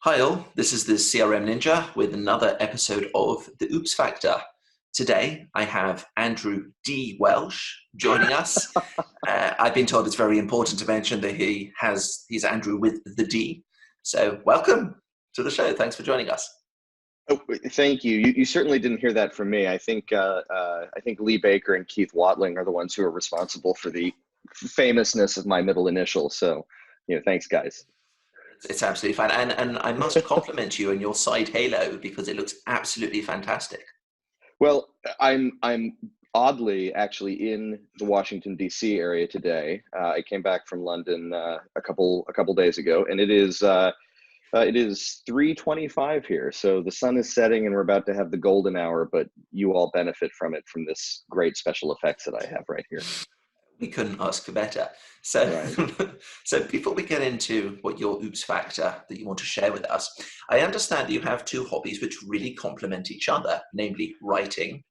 Hi all, this is the CRM Ninja with another episode of The Oops Factor. Today I have Andrew D. Welch joining us. I've been told it's very important to mention that he's Andrew with the D. So welcome to the show. Thanks for joining us. Oh, thank you. You certainly didn't hear that from me. I think Lee Baker and Keith Watling are the ones who are responsible for the famousness of my middle initial. So, thanks, guys. It's absolutely fine. And I must compliment you on your side halo because it looks absolutely fantastic. Well, I'm oddly actually in the Washington D.C. area today. I came back from London a couple days ago, and it is 3:25 here. So the sun is setting, and we're about to have the golden hour. But you all benefit from it from this great special effects that I have right here. We couldn't ask for better. So, Right. so before we get into what your oops factor that you want to share with us, I understand you have two hobbies which really complement each other, namely writing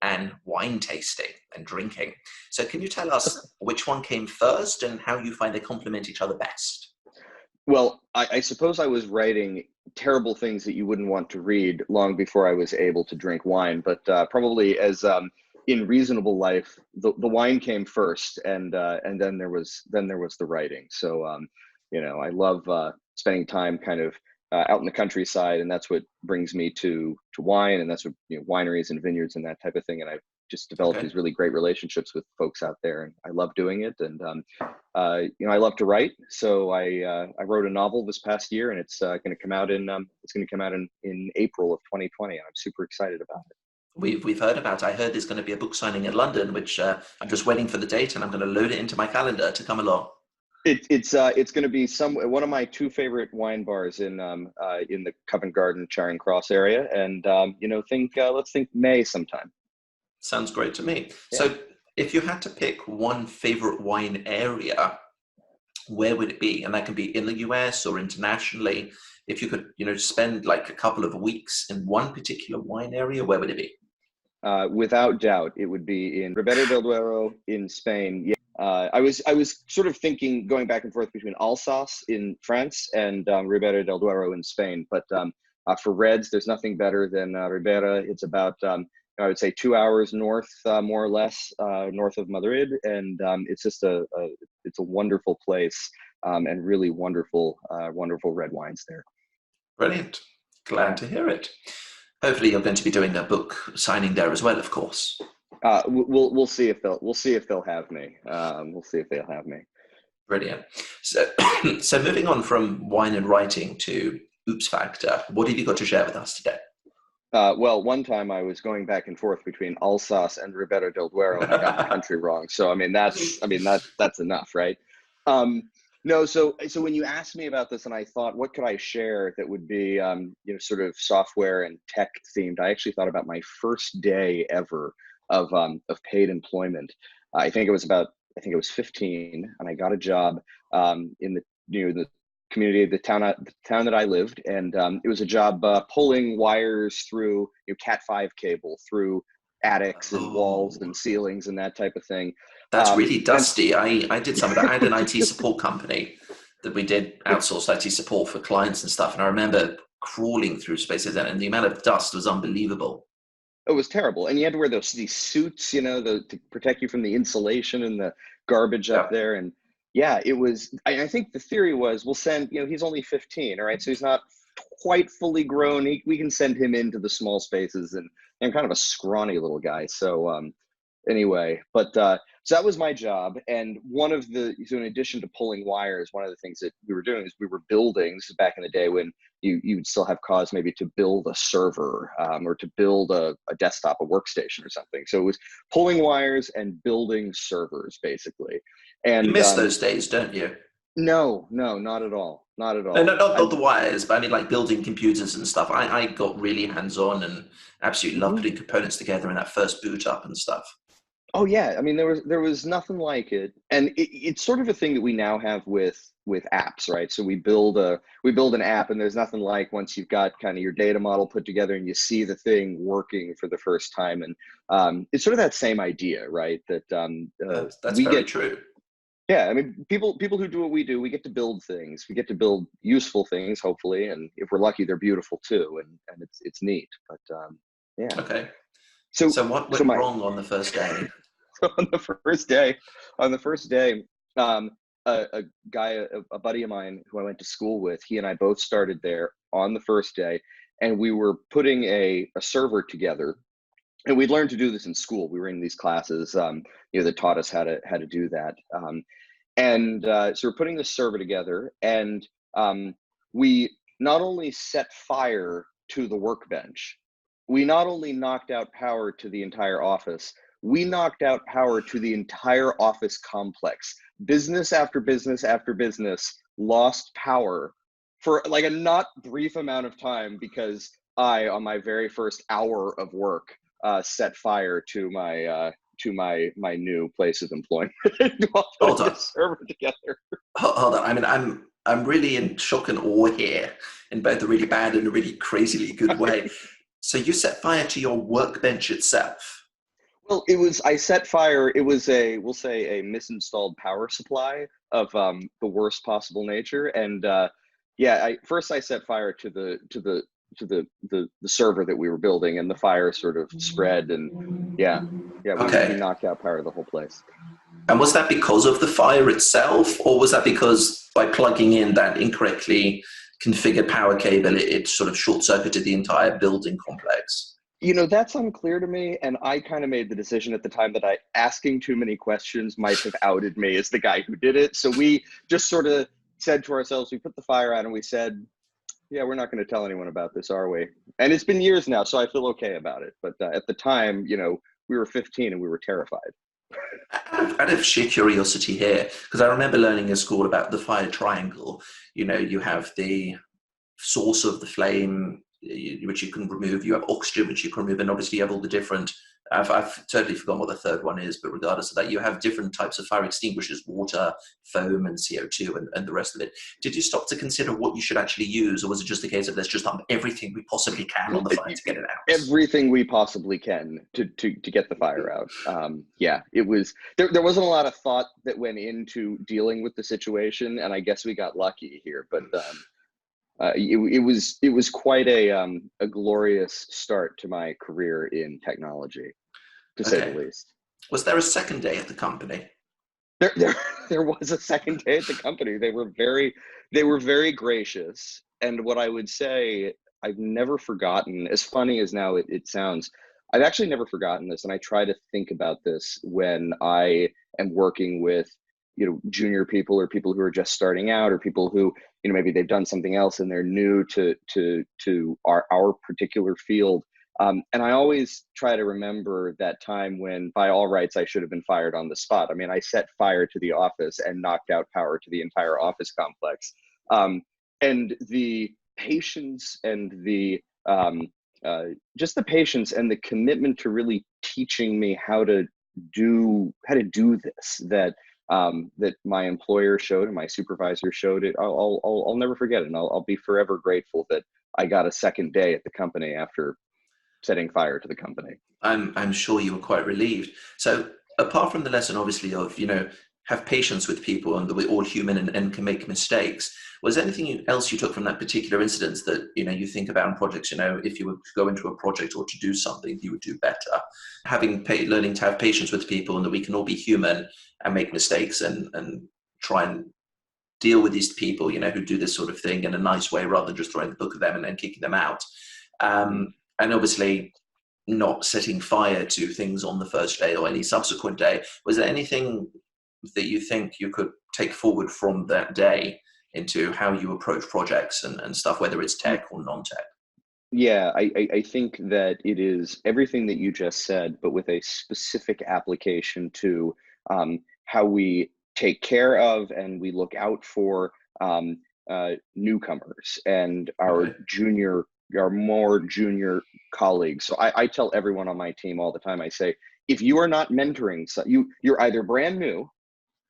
and wine tasting and drinking. So can you tell us which one came first and how you find they complement each other best? Well, I suppose I was writing terrible things that you wouldn't want to read long before I was able to drink wine. But probably as in reasonable life, the wine came first, and then there was the writing. So I love spending time kind of out in the countryside, and that's what brings me to wine, and that's what wineries and vineyards and that type of thing. And I've just developed Okay. these really great relationships with folks out there, and I love doing it. And I love to write, so I wrote a novel this past year, and it's going to come out in April of 2020, and I'm super excited about it. We've heard about it. I heard there's going to be a book signing in London, which I'm just waiting for the date and I'm going to load it into my calendar to come along. It's going to be one of my two favorite wine bars in the Covent Garden Charing Cross area, and let's think May sometime. Sounds great to me. Yeah. So if you had to pick one favorite wine area, where would it be? And that can be in the US or internationally. If you could, spend like a couple of weeks in one particular wine area, where would it be? Without doubt, it would be in Ribera del Duero in Spain. Yeah. I was sort of thinking going back and forth between Alsace in France and Ribera del Duero in Spain. But for reds, there's nothing better than Ribera. It's about I would say 2 hours north, more or less, north of Madrid, and it's just it's a wonderful place, and really wonderful red wines there. Brilliant. Glad Yeah. to hear it. Hopefully, you're going to be doing a book signing there as well, of course. We'll see if they'll have me. We'll see if they'll have me. Brilliant. So, so moving on from wine and writing to Oops Factor, what have you got to share with us today? Well, one time I was going back and forth between Alsace and Ribera del Duero, and I got the country wrong. So that's enough, right? No, so when you asked me about this, and I thought, what could I share that would be sort of software and tech themed? I actually thought about my first day ever of paid employment. I think it was 15, and I got a job in the community, the town that I lived, and it was a job pulling wires through Cat5 cable through attics and walls Oh, and ceilings and that type of thing. that's really And dusty. I did some of that. I had an IT support company that we did outsource IT support for clients and stuff. And I remember crawling through spaces and the amount of dust was unbelievable. it was terrible, and you had to wear these suits, to protect you from the insulation and the garbage up Yeah. there. And yeah, it was. I think the theory was, we'll send. He's only 15, all right, so he's not quite fully grown. We can send him into the small spaces, and I'm kind of a scrawny little guy, so anyway, but so that was my job. And so in addition to pulling wires, one of the things that we were doing is we were building. This is back in the day when you would still have cause maybe to build a server, or to build a desktop, a workstation or something. So it was pulling wires and building servers basically. You And miss those days, don't you? no, no, not at all, not at No, all. no, not the wires, but I mean like building computers and stuff. I got really hands-on and absolutely love Mhm. putting components together in that first boot up and stuff. Oh yeah, I mean there was nothing like it, and it's sort of a thing that we now have with apps, right? So we build an app, and there's nothing like once you've got kind of your data model put together and you see the thing working for the first time. And it's sort of that same idea, right? That That's we very get true. Yeah, I mean, people who do what we do, we get to build things. We get to build useful things, hopefully, and if we're lucky, they're beautiful too, and it's neat. But yeah. Okay. So So what so went my wrong on the first day? so on the first day, um, a guy, a buddy of mine who I went to school with, he and I both started there on the first day, and we were putting a server together. And we'd learned to do this in school. We were in these classes, that taught us how to do that. So we're putting this server together, and we not only set fire to the workbench, we not only knocked out power to the entire office, we knocked out power to the entire office complex. Business after business after business lost power for like a not brief amount of time because I, on my very first hour of work, set fire to my new place of employment while Hold putting on. this server together. Hold on. I mean, I'm really in shock and awe here, in both a really bad and a really crazily good way. So you set fire to your workbench itself. Well, I set fire. It was we'll say, a misinstalled power supply of the worst possible nature. And yeah, first I set fire to the server that we were building, and the fire sort of spread. And yeah, we Okay. knocked out power of the whole place. And was that because of the fire itself, or was that because by plugging in that incorrectly configured power cable, it sort of short circuited the entire building complex? That's unclear to me, and I kind of made the decision at the time that asking too many questions might have outed me as the guy who did it. So we just sort of said to ourselves, we put the fire out and we said, yeah, we're not going to tell anyone about this, are we? And it's been years now, so I feel okay about it. But at the time, we were 15 and we were terrified. Out of sheer curiosity here, because I remember learning in school about the fire triangle. You have the source of the flame, which you can remove. You have oxygen, which you can remove, and obviously you have all the different. I've totally forgotten what the third one is, but regardless of that, you have different types of fire extinguishers: water, foam, and CO2, and the rest of it. Did you stop to consider what you should actually use, or was it just a case of let's just dump everything we possibly can on the fire to get it out? Everything we possibly can to get the fire out. Yeah, it was there wasn't a lot of thought that went into dealing with the situation, and I guess we got lucky here. But it was quite a glorious start to my career in technology, to say the Okay. least. Was there a second day at the company? There, there, there was a second day at the company. They were very gracious. And what I would say, I've never forgotten, as funny as now it sounds, I've actually never forgotten this. And I try to think about this when I am working with, junior people or people who are just starting out, or people who, maybe they've done something else and they're new to our particular field. And I always try to remember that time when, by all rights, I should have been fired on the spot. I mean, I set fire to the office and knocked out power to the entire office complex. And the patience and just the patience and the commitment to really teaching me how to do this, that my employer showed and my supervisor showed, it. I'll never forget it, and I'll be forever grateful that I got a second day at the company after setting fire to the company. I'm sure you were quite relieved. So apart from the lesson, obviously, of have patience with people and that we're all human and can make mistakes, was there anything else you took from that particular incident that you think about in projects? If you were to go into a project or to do something, you would do better. Learning to have patience with people and that we can all be human and make mistakes and try and deal with these people, who do this sort of thing in a nice way rather than just throwing the book at them and then kicking them out. And obviously, not setting fire to things on the first day or any subsequent day. Was there anything that you think you could take forward from that day into how you approach projects and stuff, whether it's tech or non-tech? Yeah, I think that it is everything that you just said, but with a specific application to how we take care of and we look out for newcomers and Okay. our more junior colleagues. So I tell everyone on my team all the time, I say, if you are not mentoring, you're either brand new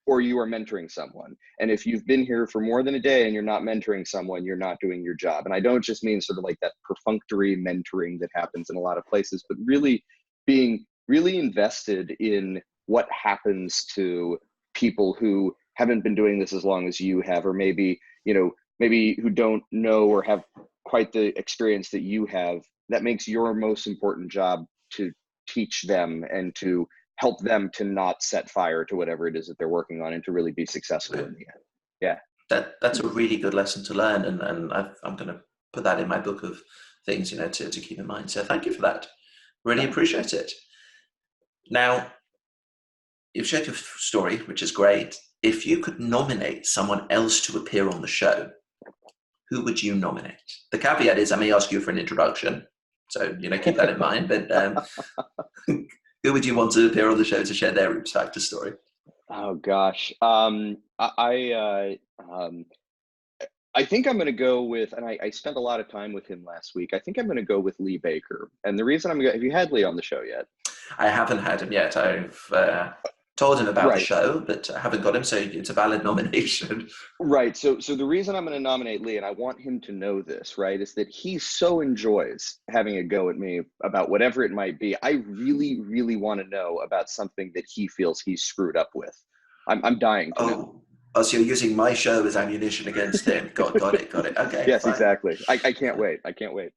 or you are mentoring someone. And if you've been here for more than a day and you're not mentoring someone, you're not doing your job. And I don't just mean sort of like that perfunctory mentoring that happens in a lot of places, but really being really invested in what happens to people who haven't been doing this as long as you have, or maybe, you know, maybe who don't know or have quite the experience that you have, that makes your most important job to teach them and to help them to not set fire to whatever it is that they're working on and to really be successful in the end. Yeah. That's a really good lesson to learn, and I'm going to put that in my book of things, you know, to keep in mind. So thank you for that. Really appreciate it. Now, you've shared your story, which is great. If you could nominate someone else to appear on the show, who would you nominate? The caveat is I may ask you for an introduction, so, you know, keep that in mind. But who would you want to appear on the show to share their Oops Factor story? Oh gosh. I think I'm going to go with, and I spent a lot of time with him last week. I think I'm going to go with Lee Baker. And the reason have you had Lee on the show yet? I haven't had him yet. I've told him about the Right. show, but I haven't got him, so it's a valid nomination. Right. So the reason I'm going to nominate Lee, and I want him to know this, right, is that he so enjoys having a go at me about whatever it might be. I really, really want to know about something that he feels he's screwed up with. I'm dying to know. Oh, so you're using my show as ammunition against him. Got it. Okay, Yes, fine. exactly. I can't wait. I can't wait.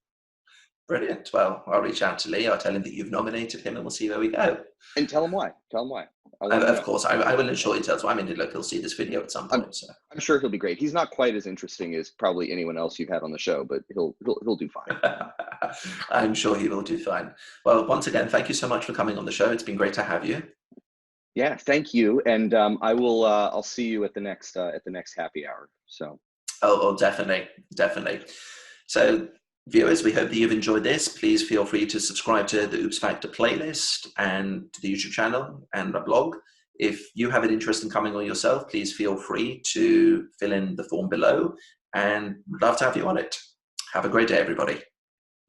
Brilliant. Well, I'll reach out to Lee. I'll tell him that you've nominated him, and we'll see where we go. And tell him why. Tell him why. I want to Of know. course, I will ensure he tells. I mean, look, he'll see this video at some point. So I'm sure he'll be great. He's not quite as interesting as probably anyone else you've had on the show, but he'll do fine. I'm sure he will do fine. Well, once again, thank you so much for coming on the show. It's been great to have you. Yeah, thank you. And I'll see you at the next happy hour. So. Oh, definitely. So, viewers, we hope that you've enjoyed this. Please feel free to subscribe to the Oops Factor playlist and to the YouTube channel and the blog. If you have an interest in coming on yourself, please feel free to fill in the form below, and we'd love to have you on it. Have a great day, everybody.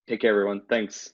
Take care, everyone. Thanks.